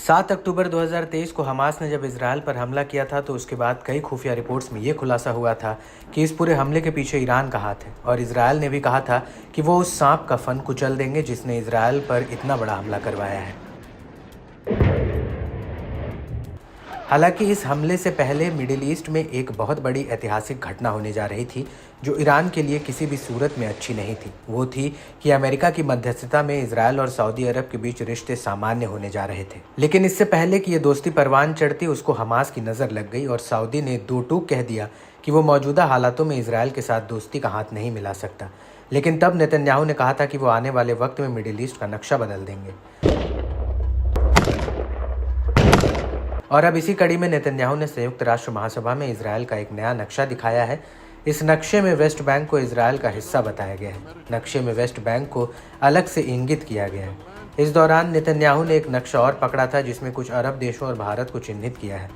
7 अक्टूबर 2023 को हमास ने जब इजरायल पर हमला किया था तो उसके बाद कई खुफिया रिपोर्ट्स में ये खुलासा हुआ था कि इस पूरे हमले के पीछे ईरान का हाथ है और इजरायल ने भी कहा था कि वो उस सांप का फन कुचल देंगे जिसने इजरायल पर इतना बड़ा हमला करवाया है। हालांकि इस हमले से पहले मिडिल ईस्ट में एक बहुत बड़ी ऐतिहासिक घटना होने जा रही थी जो ईरान के लिए किसी भी सूरत में अच्छी नहीं थी। वो थी कि अमेरिका की मध्यस्थता में इजरायल और सऊदी अरब के बीच रिश्ते सामान्य होने जा रहे थे। लेकिन इससे पहले कि ये दोस्ती परवान चढ़ती उसको हमास की नज़र लग गई और सऊदी ने दो टूक कह दिया कि वो मौजूदा हालातों में इजरायल के साथ दोस्ती का हाथ नहीं मिला सकता। लेकिन तब नेतन्याहू ने कहा था कि वो आने वाले वक्त में मिडिल ईस्ट का नक्शा बदल देंगे। और अब इसी कड़ी में नेतन्याहू ने संयुक्त राष्ट्र महासभा में इजरायल का एक नया नक्शा दिखाया है। इस नक्शे में वेस्ट बैंक को इजरायल का हिस्सा बताया गया है। नक्शे में वेस्ट बैंक को अलग से इंगित किया गया है। इस दौरान नेतन्याहू ने एक नक्शा और पकड़ा था जिसमें कुछ अरब देशों और भारत को चिन्हित किया है।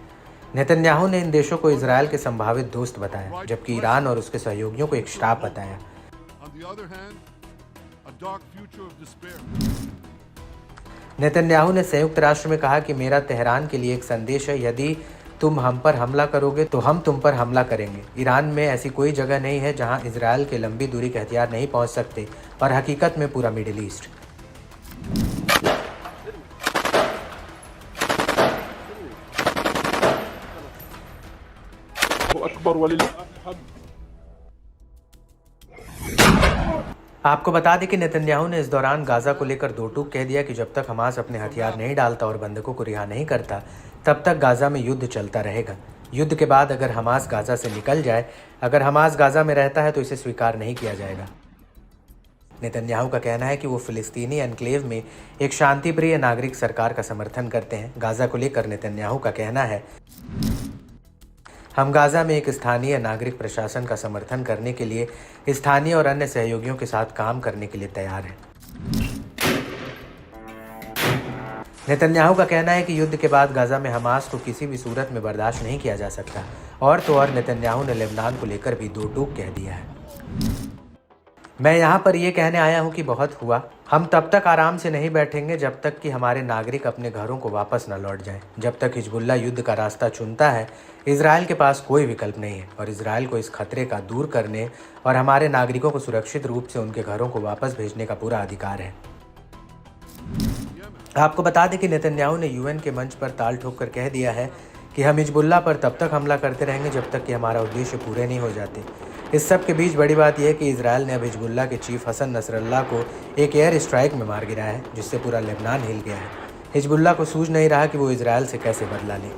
नेतन्याहू ने इन देशों को इजरायल के संभावित दोस्त बताया, जबकि ईरान और उसके सहयोगियों को एक श्राप बताया। नेतन्याहू ने संयुक्त राष्ट्र में कहा कि मेरा तेहरान के लिए एक संदेश है, यदि तुम हम पर हमला करोगे तो हम तुम पर हमला करेंगे। ईरान में ऐसी कोई जगह नहीं है जहां इजरायल के लंबी दूरी के हथियार नहीं पहुंच सकते और हकीकत में पूरा मिडिल ईस्ट। आपको बता दें कि नेतन्याहू ने इस दौरान गाजा को लेकर दो टूक कह दिया कि जब तक हमास अपने हथियार नहीं डालता और बंधकों को रिहा नहीं करता तब तक गाजा में युद्ध चलता रहेगा। युद्ध के बाद अगर हमास गाजा से निकल जाए, अगर हमास गाजा में रहता है तो इसे स्वीकार नहीं किया जाएगा। नेतन्याहू का कहना है कि वो फिलिस्तीनी एनक्लेव में एक शांतिप्रिय नागरिक सरकार का समर्थन करते हैं। गाजा को लेकर नेतन्याहू का कहना है, हम गाजा में एक स्थानीय नागरिक प्रशासन का समर्थन करने के लिए स्थानीय और अन्य सहयोगियों के साथ काम करने के लिए तैयार हैं। नेतन्याहू का कहना है कि युद्ध के बाद गाजा में हमास को किसी भी सूरत में बर्दाश्त नहीं किया जा सकता। और तो और नेतन्याहू ने लेबनान को लेकर भी दो टूक कह दिया है। मैं यहाँ पर ये कहने आया हूँ कि बहुत हुआ। हम तब तक आराम से नहीं बैठेंगे जब तक कि हमारे नागरिक अपने घरों को वापस न लौट जाएं। जब तक हिजबुल्ला युद्ध का रास्ता चुनता है, इजरायल के पास कोई विकल्प नहीं है और इजरायल को इस खतरे का दूर करने और हमारे नागरिकों को सुरक्षित रूप से उनके घरों को वापस भेजने का पूरा अधिकार है। आपको बता दें कि नेतन्याहू ने यूएन के मंच पर ताल ठोक कर कह दिया है कि हम हिजबुल्ला पर तब तक हमला करते रहेंगे जब तक कि हमारा उद्देश्य पूरे नहीं हो जाते। इस सब के बीच बड़ी बात यह है कि इजरायल ने अब हिजबुल्ला के चीफ हसन नसरल्ला को एक एयर स्ट्राइक में मार गिराया है, जिससे पूरा लेबनान हिल गया है। हिजबुल्ला को सूझ नहीं रहा कि वो इजरायल से कैसे बदला ले।